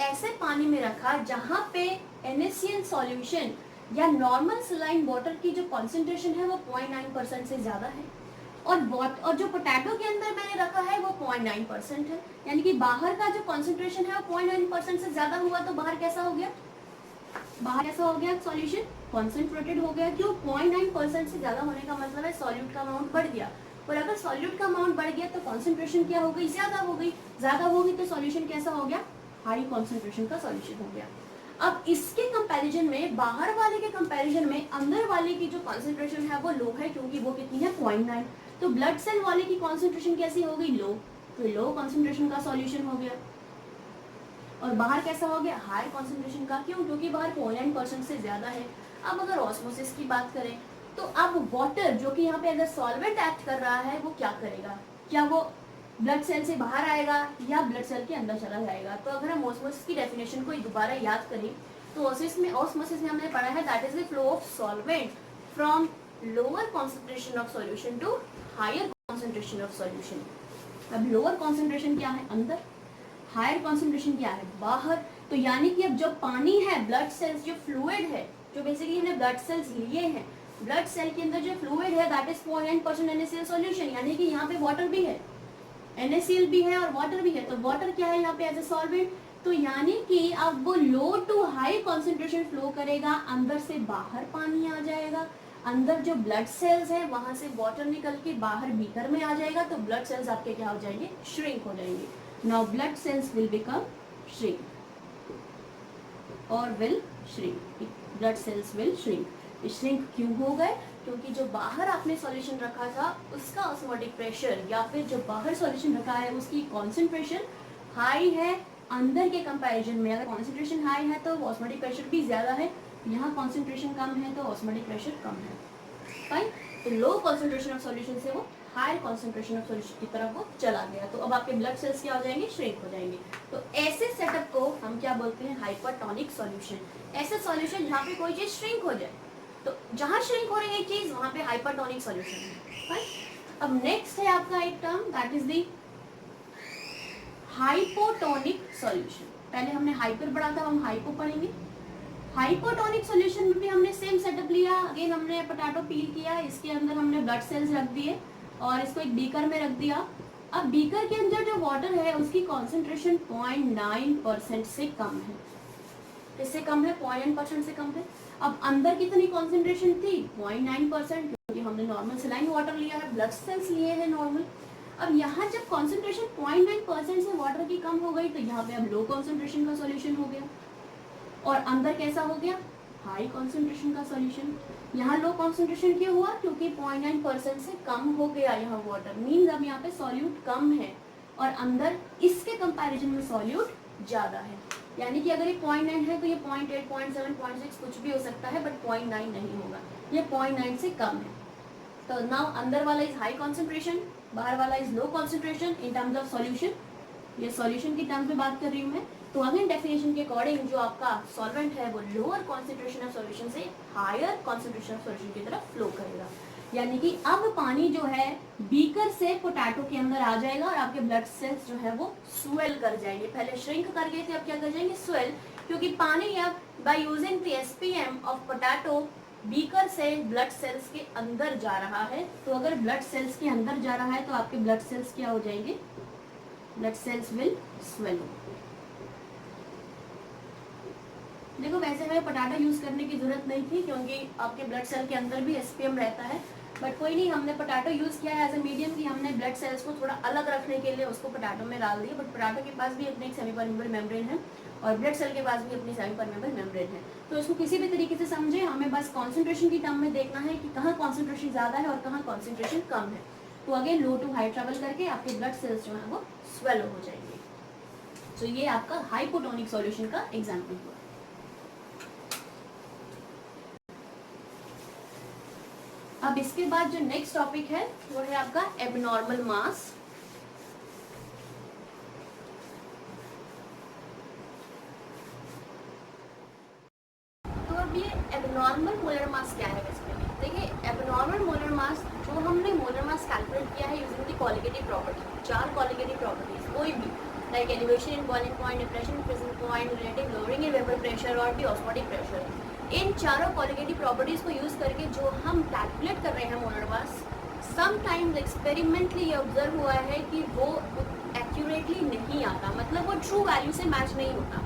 ऐसे पानी में रखा जहां पे NaCl सॉल्यूशन या नॉर्मल सेलाइन वाटर की जो कॉन्सेंट्रेशन है वो 0.9% से ज्यादा है, और जो पोटैटो के अंदर मैंने रखा है वो 0.9% है। यानी कि बाहर का जो कॉन्सेंट्रेशन है वो 0.9% से ज्यादा हुआ, तो बाहर कैसा हो गया? बाहर कैसा हो गया? सॉल्यूशन कॉन्सेंट्रेटेड हो गया। क्यों? 0.9% से ज्यादा होने का मतलब है सॉल्यूट का अमाउंट बढ़ गया, और अगर सॉल्यूट का अमाउंट बढ़ गया तो कॉन्सेंट्रेशन क्या हो गई? ज्यादा हो गई। ज्यादा होगी तो सॉल्यूशन कैसा हो गया? हाई कॉन्सेंट्रेशन का सॉल्यूशन हो गया। अब इसके कंपैरिजन में, बाहर वाले के कंपैरिजन में अंदर वाले की जो कॉन्सेंट्रेशन है वो लो है, क्योंकि वो कितनी है? 0.9। तो ब्लड सेल वाले की कॉन्सेंट्रेशन कैसी हो गई? लो। तो लो कॉन्सेंट्रेशन का सॉल्यूशन हो गया। और बाहर कैसा हो गया? हाई कॉन्सेंट्रेशन का। क्यों? क्योंकि बाहर 0.9% से ज्यादा है। अब अगर ऑस्मोसिस की बात करें तो अब वाटर जो कि यहाँ पे अगर सॉल्वेंट एक्ट कर रहा है वो क्या करेगा? क्या वो ब्लड सेल से बाहर आएगा या ब्लड सेल के अंदर चला जाएगा? तो अगर हम ऑस्मोसिस की डेफिनेशन को दोबारा याद करें तो ऑस्मोसिस में हमने पढ़ा है that is the flow of solvent from lower concentration of solution to higher concentration of solution. अब लोअर कॉन्सेंट्रेशन क्या है? अंदर। हायर कॉन्सेंट्रेशन क्या है? बाहर। तो यानी कि अब जो पानी है, ब्लड सेल्स जो फ्लूइड है, जो बेसिकली हमने ब्लड सेल्स लिए हैं, ब्लड सेल के अंदर जो फ्लूइड है दैट इज 0.9% NaCl सॉल्यूशन, यानी कि यहाँ पे वाटर भी है, NaCl भी है और वाटर भी है। तो वाटर क्या है यहाँ पे एज ए सॉल्वेंट, तो यानी कि अब वो लो टू हाई कॉन्सेंट्रेशन फ्लो करेगा, अंदर से बाहर पानी आ जाएगा, अंदर जो ब्लड सेल्स है वहां से वाटर निकल के बाहर बीकर में आ जाएगा, तो ब्लड सेल्स आपके क्या हो जाएंगे, श्रिंक हो जाएंगे। Now blood cells will become shrink और will shrink, blood cells will shrink. Shrink क्यों हो गए, क्योंकि जो बाहर आपने सॉल्यूशन रखा था उसका ऑस्मोटिक प्रेशर या फिर जो बाहर सॉल्यूशन रखा है उसकी कॉन्सेंट्रेशन हाई है अंदर के कंपैरिजन में। अगर कॉन्सेंट्रेशन हाई है तो ऑस्मोटिक प्रेशर भी ज्यादा है, यहाँ कॉन्सेंट्रेशन कम है तो ऑस्मोटिक प्रेशर कम है। फाइन, तो लो कॉन्सेंट्रेशन ऑफ सॉल्यूशन से वो हायर कॉन्सेंट्रेशन ऑफ सॉल्यूशन की तरफ वो चला गया, तो अब आपके ब्लड सेल्स क्या हो जाएंगे, श्रिंक हो जाएंगे। तो ऐसे सेटअप को हम क्या बोलते हैं, हाइपरटोनिक सॉल्यूशन। ऐसे सॉल्यूशन जहाँ पे कोई चीज श्रिंक हो जाए, तो जहाँ श्रिंक हो रही है चीज वहां पे हाइपरटोनिक सॉल्यूशन है। फाइन, अब नेक्स्ट है आपका एक term that is the hypotonic solution. पहले हमने हाइपर पढ़ा था, हम हाइपो पढ़ेंगे। हाइपोटोनिक सॉल्यूशन में भी हमने सेम सेटअप लिया, अगेन हमने पोटैटो पील किया, इसके अंदर हमने ब्लड सेल्स रख दिए और इसको एक बीकर में रख दिया। अब बीकर के अंदर जो वाटर है उसकी कॉन्सेंट्रेशन 0.9% से कम है, इससे कम है, 0.9% से कम है। अब अंदर कितनी कॉन्सेंट्रेशन थी, 0.9%, क्योंकि हमने नॉर्मल सलाइन वाटर लिया है, ब्लड सेल्स लिए हैं नॉर्मल। अब यहाँ जब कॉन्सेंट्रेशन 0.9% से वाटर की कम हो गई तो यहाँ पे अब लो कॉन्सेंट्रेशन का सॉल्यूशन हो गया, और अंदर कैसा हो गया, हाई कॉन्सेंट्रेशन का सॉल्यूशन। यहाँ लो कॉन्सेंट्रेशन क्यों हुआ, क्योंकि 0.9% से कम हो गया यहाँ वाटर, मीन्स अब यहाँ पे सॉल्यूट कम है और अंदर इसके कंपैरिजन में सॉल्यूट ज्यादा है। यानी कि अगर ये 0.9 है तो ये 0.8, 0.7, 0.6 कुछ भी हो सकता है, बट 0.9 नहीं होगा, ये 0.9 से कम है। तो नाउ अंदर वाला इज हाई कॉन्सेंट्रेशन, बाहर वाला is low concentration in terms of solution. ये सॉल्यूशन की टर्म्स में बात कर रही हूँ मैं। तो अगेन डेफिनेशन के अकॉर्डिंग जो आपका सॉल्वेंट है वो लोअर कॉन्सेंट्रेशन ऑफ सॉल्यूशन से हायर कॉन्सेंट्रेशन ऑफ सॉल्यूशन की तरफ फ्लो करेगा। यानी कि अब पानी जो है बीकर से पोटैटो के अंदर आ जाएगा और आपके ब्लड सेल्स जो है वो स्वेल कर जाएंगे। पहले श्रिंक कर गए थे, अब क्या कर जाएंगे, स्वेल, क्योंकि पानी अब by using the SPM of potato beaker से ब्लड सेल्स के अंदर जा रहा है। तो अगर ब्लड सेल्स के अंदर जा रहा है तो आपके ब्लड सेल्स क्या हो जाएंगे, ब्लड सेल्स विल स्वेलो। देखो वैसे हमें पोटैटो यूज करने की जरूरत नहीं थी क्योंकि आपके ब्लड सेल के अंदर भी SPM रहता है, बट कोई नहीं, हमने पोटैटो यूज किया है एज ए मीडियम कि हमने ब्लड सेल्स को थोड़ा अलग रखने के लिए उसको पोटैटो में डाल दिया। बट पोटैटो के पास भी अपने एक सेमी परमेबल मेम्ब्रेन है और ब्लड सेल के पास भी अपनी सेमी परमेबल मेम्ब्रेन है। तो इसको किसी भी तरीके से समझे, हमें बस कॉन्सेंट्रेशन की टर्म में देखना है कि कहाँ कॉन्सेंट्रेशन ज्यादा है और कहाँ कॉन्सेंट्रेशन कम है। तो again low to high travel करके आपके ब्लड सेल्स जो है वो स्वेलो हो जाएंगे। तो ये आपका हाइपोटोनिक सॉल्यूशन का एग्जाम्पल हुआ। अब इसके बाद जो नेक्स्ट टॉपिक है वो है आपका एबनॉर्मल मास। तो अब ये एबनॉर्मल मोलर मास क्या है बेसिकली, देखिए एबनॉर्मल मोलर मास जो हमने मोलर मास कैलकुलेट किया है using the qualitative property, 4 qualitative properties, कोई भी like elevation in boiling point, depression in freezing point, relative lowering in vapour pressure और द ऑस्मोटिक प्रेशर, इन चारों क्वालिटेटिव प्रॉपर्टीज को यूज करके जो हम कैलकुलेट कर रहे हैं मोलर मास, समटाइम्स एक्सपेरिमेंटली ये ऑब्जर्व हुआ है कि वो एक्यूरेटली नहीं आता, मतलब वो ट्रू वैल्यू से मैच नहीं होता।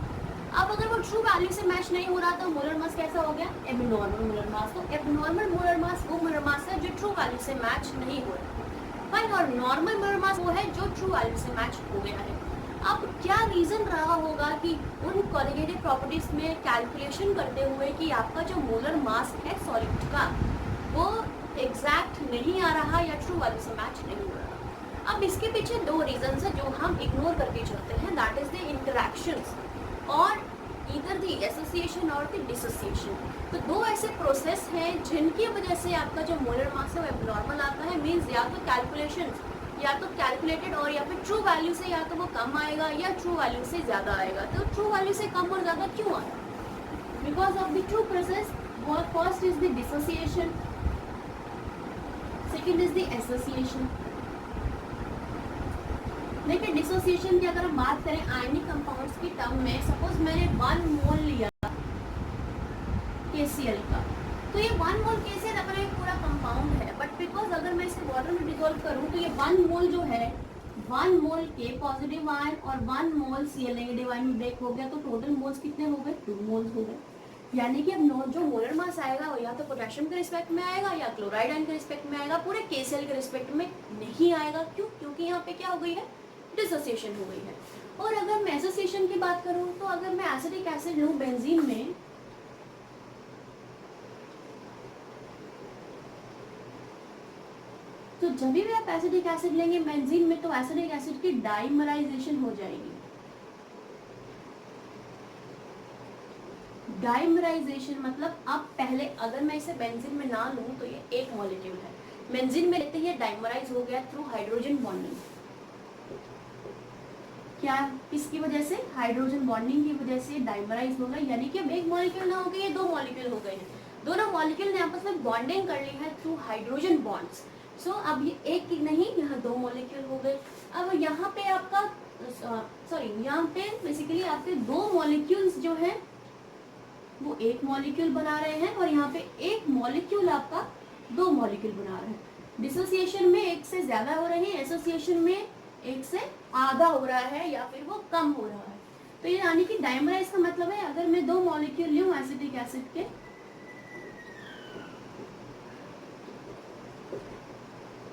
अब अगर वो ट्रू वैल्यू से मैच नहीं हो रहा तो मोलर मास कैसा हो गया, एबनॉर्मल मोलर मास। तो एबनॉर्मल मोलर मास वो मोलर मास है जो ट्रू वैल्यू से मैच नहीं हो रहा, फाइन, और नॉर्मल मोलर मास वो है जो ट्रू वैल्यू से मैच हो गया है। अब क्या रीजन रहा होगा कि उन क्वालिटेटिव प्रॉपर्टीज में कैलकुलेशन करते हुए कि आपका जो मोलर मास है सॉलिड का वो एग्जैक्ट नहीं आ रहा या ट्रू वैल्यू से मैच नहीं हो रहा। अब इसके पीछे 2 रीजन है जो हम इग्नोर करके चलते हैं, दैट इज द इंटरैक्शंस और इधर द एसोसिएशन और द डिसोसिएशन। तो 2 ऐसे प्रोसेस हैं जिनकी वजह से आपका जो मोलर मास है वो एबनॉर्मल आता है, मीन्स या तो कैलकुलेशन या तो कैलकुलेटेड और या फिर ट्रू वैल्यू से या तो वो कम आएगा या ट्रू वैल्यू से ज़्यादा आएगा। तो ट्रू वैल्यू से कम और ज़्यादा क्यों आया, because of the true process, first is the dissociation, second is the association. देखिए डिसोसिएशन की अगर हम बात करें आयनिक कंपाउंड्स की टर्म में, सपोज मैंने 1 मोल लिया KCl का, तो ये 1 मोल KCl अपना एक पूरा कंपाउंड है, बट बिकॉज अगर मैं इसे वाटर में डिसॉल्व करूँ तो ये 1 मोल जो है 1 मोल के पॉजिटिव आयन और 1 मोल Cl नेगेटिव आयन में ब्रेक हो गया, तो टोटल मोल्स कितने हो गए? 2 मोल्स हो गए। यानी कि अब जो मोलर मास आएगा वो या तो पोटेशियम के रिस्पेक्ट में आएगा या क्लोराइड आयन के रिस्पेक्ट में आएगा, पूरे KCl के रिस्पेक्ट में नहीं आएगा। क्यों? क्योंकि यहाँ पे क्या हो गई है? डिसोसिएशन हो गई है। और अगर मैं एसोसिएशन की बात करूँ तो अगर मैं एसिटिक एसिड लूँ बेंजीन में, तो जब भी आप एसिटिक एसिड लेंगे बेंजीन में तो एसिटिक एसिड की डाइमराइजेशन हो जाएगी। डाइमराइजेशन मतलब अब पहले अगर मैं इसे बेंजीन में ना लूं तो ये एक मॉलिक्यूल है, बेंजीन में लेते ही डाइमराइज हो गया थ्रू हाइड्रोजन बॉन्डिंग। क्या? किसकी वजह से? हाइड्रोजन बॉन्डिंग की वजह से डाइमराइज हो गया, यानी कि अब एक मॉलिक्यूल ना हो गए, ये 2 मॉलिक्यूल हो गए हैं। दोनों मॉलिक्यूल ने आपस में बॉन्डिंग कर ली है थ्रू हाइड्रोजन बॉन्ड्स। सो अब ये एक की नहीं, यहाँ 2 मॉलिक्यूल हो गए। अब यहाँ पे आपका यहाँ पे बेसिकली आपके 2 मॉलिक्यूल्स जो है वो एक मॉलिक्यूल बना रहे हैं और यहाँ पे एक मॉलिक्यूल आपका 2 मॉलिक्यूल बना रहे हैं। डिसोसिएशन में एक से ज्यादा हो रहे हैं, एसोसिएशन में एक से आधा हो रहा है या फिर वो कम हो रहा है। तो ये यानी कि डाइमराइज का मतलब है अगर मैं 2 मॉलिक्यूल लूं एसिटिक एसिड के,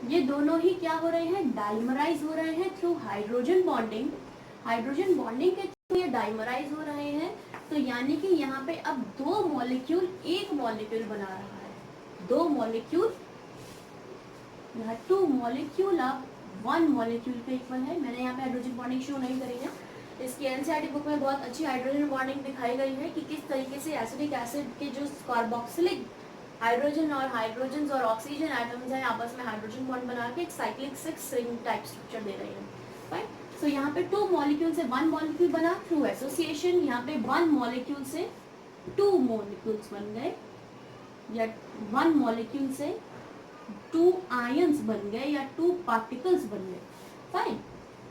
ये दोनों ही क्या हो रहे हैं? डाइमराइज हो रहे हैं through hydrogen bonding. Hydrogen bonding के थ्रू ये डाइमराइज हो रहे हैं, तो यानी कि यहाँ पे अब 2 मॉलिक्यूल एक मॉलिक्यूल बना रहा है। 2 मॉलिक्यूल, यहाँ 2 मॉलिक्यूल अब 1 मॉलिक्यूल के इक्वल है। मैंने यहाँ पे हाइड्रोजन बॉन्डिंग शो नहीं करी है, इसकी एनसीईआरटी बुक में बहुत अच्छी हाइड्रोजन बॉन्डिंग दिखाई गई है कि किस तरीके से एसिटिक एसिड के जो कार्बोक्सिलिक हाइड्रोजन और हाइड्रोजन और ऑक्सीजन एटम्स हैं आपस में हाइड्रोजन बॉन्ड बना के एक साइक्लिक 6 रिंग टाइप स्ट्रक्चर दे रहे हैं। राइट, सो यहाँ पे 2 मॉलिक्यूल से 1 मॉलिक्यूल बना थ्रू एसोसिएशन। यहाँ पे 1 मॉलिक्यूल से 2 मॉलिक्यूल्स बन गए, या 1 मॉलिक्यूल से 2 आयंस बन गए या 2 पार्टिकल्स बन गए। फाइन,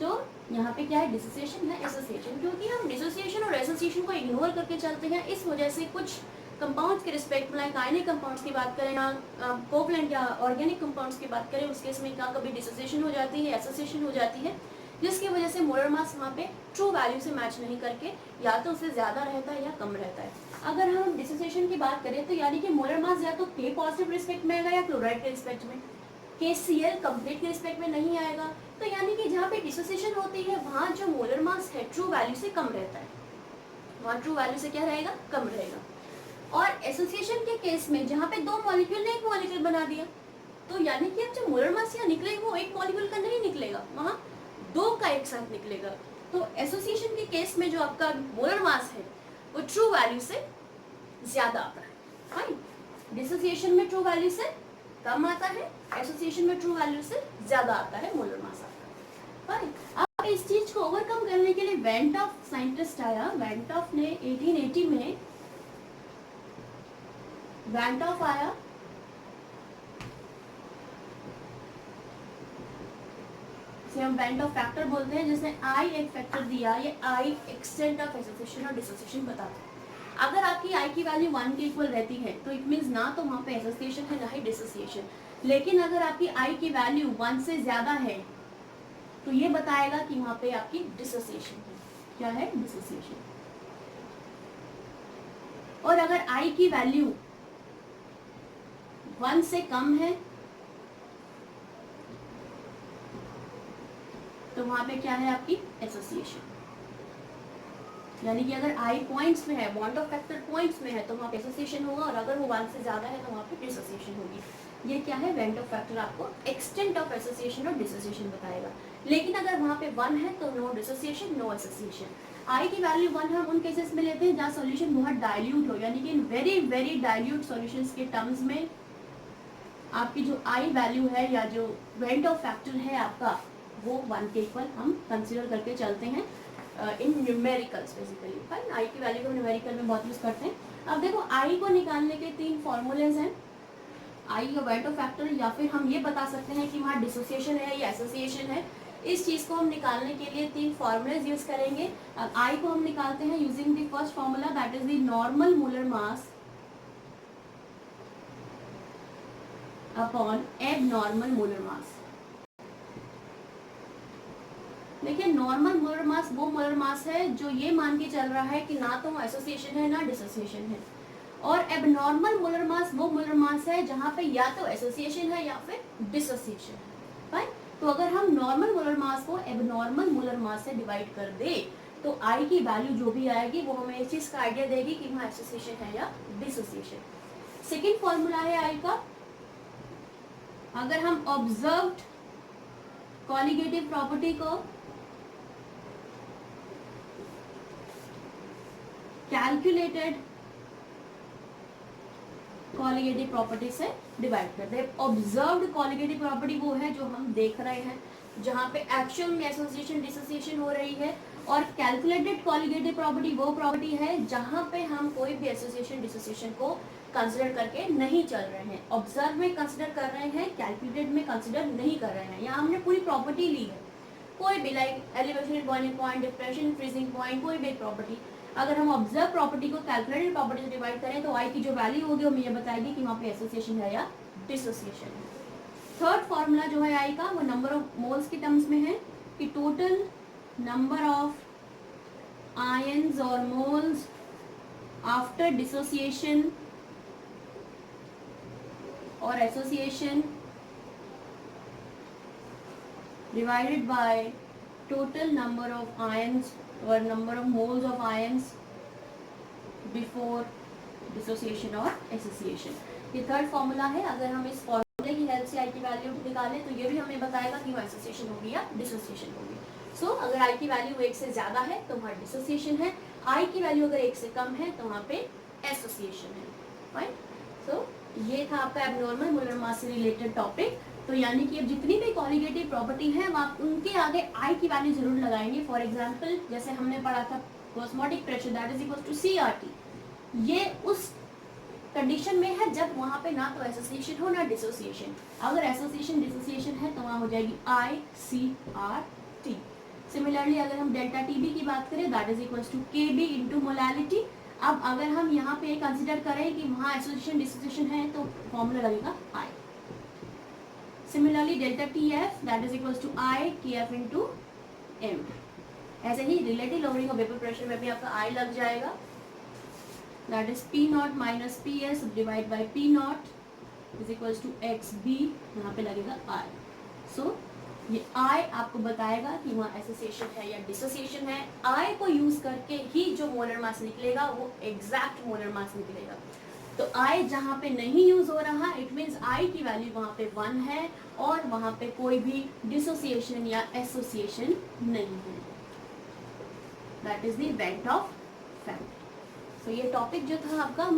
तो यहाँ पे क्या है? डिसोसिएशन है एसोसिएशन। क्योंकि हम डिसोसिएशन और एसोसिएशन को इग्नोर करके चलते हैं, इस वजह से कुछ कंपाउंड्स के रिस्पेक्ट में, लाइक आयनिक कंपाउंड्स की बात करें ना, कोवलेंट या ऑर्गेनिक कंपाउंड्स की बात करें, उस केस में क्या कभी डिसोसिएशन हो जाती है, एसोसिएशन हो जाती है, जिसकी वजह से मोलर मास वहाँ पे ट्रू वैल्यू से मैच नहीं करके या तो उससे ज़्यादा रहता है या कम रहता है। अगर हम डिसोसिएशन की बात करें तो यानी कि मोलर मास या तो K पॉजिटिव रिस्पेक्ट में आएगा या क्लोराइड के रिस्पेक्ट में, KCl कंप्लीट के रिस्पेक्ट में नहीं आएगा। तो यानी कि जहाँ पे डिसोसिएशन होती है वहाँ जो मोलर मास है ट्रू वैल्यू से कम रहता है, वहाँ ट्रू वैल्यू से क्या रहेगा? कम रहेगा। और एसोसिएशन के केस में जहाँ पे 2 मॉलिक्यूल ने एक मॉलिक्यूल बना दिया, तो यानी कि अब जो मोलर मास यहाँ निकलेगा वो एक मॉलिक्यूल का नहीं निकलेगा, वहाँ 2 का एक साथ निकलेगा। तो एसोसिएशन के केस में जो आपका मोलर मास है वो ट्रू वैल्यू से ज्यादा आता है। फाइन, डिसोसिएशन में ट्रू वैल्यू से कम आता है, एसोसिएशन में ट्रू वैल्यू से ज्यादा आता है, मोलर मास आता है। फाइन, अब इस चीज को ओवरकम करने के लिए वेन टॉफ साइंटिस्ट आया। वेन टॉफ ने 1880 में वेन टॉफ आया, इसे हम वेन टॉफ फैक्टर बोलते हैं, जिसने आई एक फैक्टर दिया, ये आई एक्सटेंट ऑफ एसोसिएशन और डिसोसिएशन बताता है। अगर आपकी आई की वैल्यू 1 के इक्वल रहती है तो इट मीन्स ना तो वहाँ पे एसोसिएशन है ना ही डिसोसिएशन। लेकिन अगर आपकी आई की वैल्यू 1 से ज्यादा है तो ये बताएगा कि वहाँ पे आपकी डिसोसिएशन है। क्या है? डिसोसिएशन। और अगर आई की वैल्यू 1 से कम है तो वहां पे क्या है? आपकी एसोसिएशन। यानी कि अगर आई पॉइंट्स में है, बॉन्ड ऑफ फैक्टर पॉइंट्स में है तो वहाँ पे एसोसिएशन होगा, और अगर वो 1 से ज्यादा है तो वहाँ पे डिसोसिएशन होगी। ये क्या है? वेन टॉफ फैक्टर आपको एक्सटेंट ऑफ एसोसिएशन और डिसोसिएशन बताएगा। लेकिन अगर वहाँ पे 1 है तो नो डिसोसिएशन, नो एसोसिएशन। आई की वैल्यू 1 हम उन केसेस में लेते हैं जहाँ सॉल्यूशन बहुत डाइल्यूट हो, यानी कि in very very dilute solutions के टर्म्स में आपकी जो आई वैल्यू है या जो वेन टॉफ फैक्टर है आपका वो 1 के इक्वल हम कंसीडर करके चलते हैं इन न्यूमेरिकल्स बेसिकली। फाइन, आई की वैल्यू को न्यूमेरिकल में बहुत यूज करते हैं। अब देखो आई को निकालने के 3 फॉर्मूलेज हैं, आई का वेन टॉफ फैक्टर, या फिर हम ये बता सकते हैं कि वहाँ डिसोसिएशन है या एसोसिएशन है, इस चीज को हम निकालने के लिए 3 फॉर्मूलाज यूज करेंगे। अब आई को हम निकालते हैं using the first formula, that is the normal molar mass upon abnormal molar mass. देखिए नॉर्मल मोलर मास वो मोलर मास है जो ये मान के चल रहा है कि ना तो एसोसिएशन है ना डिसोसिएशन है, और एबनॉर्मल मोलर मास वो मोलर मास है जहाँ पे या तो एसोसिएशन है या फिर डिसोसिएशन है। राइट, तो अगर हम नॉर्मल मोलर मास को एबनॉर्मल मोलर मास से डिवाइड कर दे तो आई की वैल्यू जो भी आएगी वो हमें इस चीज का आइडिया देगी कि वहाँ एसोसिएशन है या डिसोसिएशन। सेकेंड फॉर्मूला है आई का, अगर हम ऑब्जर्व्ड कॉलिगेटिव प्रॉपर्टी को कैलकुलेटेड कॉलिगेटिव प्रॉपर्टी से डिवाइड करते हैं। ऑब्जर्व्ड कॉलिगेटिव प्रॉपर्टी वो है जो हम देख रहे हैं, जहाँ पे एक्चुअल में एसोसिएशन डिसोसिएशन हो रही है, और कैलकुलेटेड कॉलिगेटिव प्रॉपर्टी वो प्रॉपर्टी है जहाँ पे हम कोई भी एसोसिएशन डिसोसिएशन को कंसिडर करके नहीं चल रहे हैं। ऑब्जर्व में कंसिडर कर रहे हैं, कैलकुलेटेड में कंसिडर नहीं कर रहे हैं। यहाँ हमने पूरी प्रॉपर्टी ली है, कोई भी like elevation at boiling point, depression, freezing point, कोई भी प्रॉपर्टी। अगर हम ऑब्जर्व प्रॉपर्टी को कैलकुलेटेड प्रॉपर्टी से डिवाइड करें तो आई की जो वैल्यू होगी वो मुझे बताएगी कि वहाँ पे एसोसिएशन है या डिसोसिएशन है। थर्ड फॉर्मूला जो है आई का वो नंबर ऑफ मोल्स के टर्म्स में है कि टोटल नंबर ऑफ आयंस और मोल्स आफ्टर डिसोसिएशन और association divided by total number of ions or number of moles of ions before dissociation or association। ये थर्ड फॉर्मूला है। अगर हम इस फॉर्मूले की हेल्प से आई की वैल्यू निकालें तो ये भी हमें बताएगा कि वो एसोसिएशन होगी या डिसोसिएशन होगी। सो अगर आई की वैल्यू 1 से ज्यादा है तो वहाँ डिसोसिएशन है, आई की वैल्यू अगर 1 से कम है तो वहाँ पे एसोसिएशन है। फाइन, सो ये था आपका एबनॉर्मल मोलर मास से रिलेटेड टॉपिक। तो यानी कि अब जितनी भी कॉलिगेटिव प्रॉपर्टी है आप उनके आगे आई की वैल्यू जरूर लगाएंगे। फॉर एग्जांपल जैसे हमने पढ़ा था osmotic pressure that is equal to CRT, ये उस कंडीशन में है जब वहाँ पे ना तो एसोसिएशन हो ना डिसोसिएशन। अगर एसोसिएशन डिसोसिएशन है तो वहाँ हो जाएगी ICRT। सिमिलरली अगर हम डेल्टा TB की बात करें that is equal to KB into molality. अब अगर हम यहाँ पे कंसिडर करें कि वहाँ एसोसिएशन डिसोसिएशन है तो फॉर्मूला लगेगा I। Similarly delta TF that is equals to I KF into M। ऐसे ही relative lowering of vapour pressure में भी आपका I लग जाएगा, that is P not minus PS divide by P not is equals to XB, यहाँ पे लगेगा I। सो ये I आपको बताएगा कि वहाँ एसोसिएशन है या डिसोसिएशन है। I को यूज करके ही जो मोलर मास निकलेगा वो एग्जैक्ट मोलर मास निकलेगा। तो I जहाँ पे नहीं यूज हो रहा इट मीन्स I की वैल्यू वहाँ पे 1 है और वहाँ पे कोई भी डिसोसिएशन या एसोसिएशन नहीं है। That is the event of fact. So ये टॉपिक जो था आपका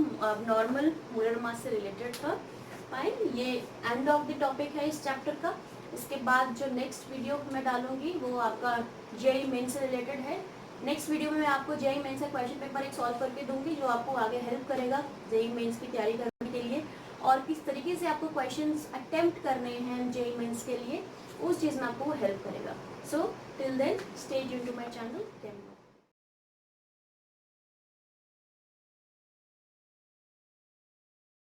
नॉर्मल मोलर मास से रिलेटेड था। फाइन, ये एंड ऑफ द टॉपिक है इस चैप्टर का। इसके बाद जो नेक्स्ट वीडियो मैं डालूंगी वो आपका जेईई मेन से रिलेटेड है। नेक्स्ट वीडियो में मैं आपको जेईई मेंस का क्वेश्चन पेपर एक सॉल्व करके दूंगी जो आपको आगे हेल्प करेगा जेईई मेंस की तैयारी करने के लिए, और किस तरीके से आपको क्वेश्चंस अटेम्प्ट करने हैं जेईई मेंस के लिए उस चीज़ में आपको हेल्प करेगा। So till then stay tuned to my channel.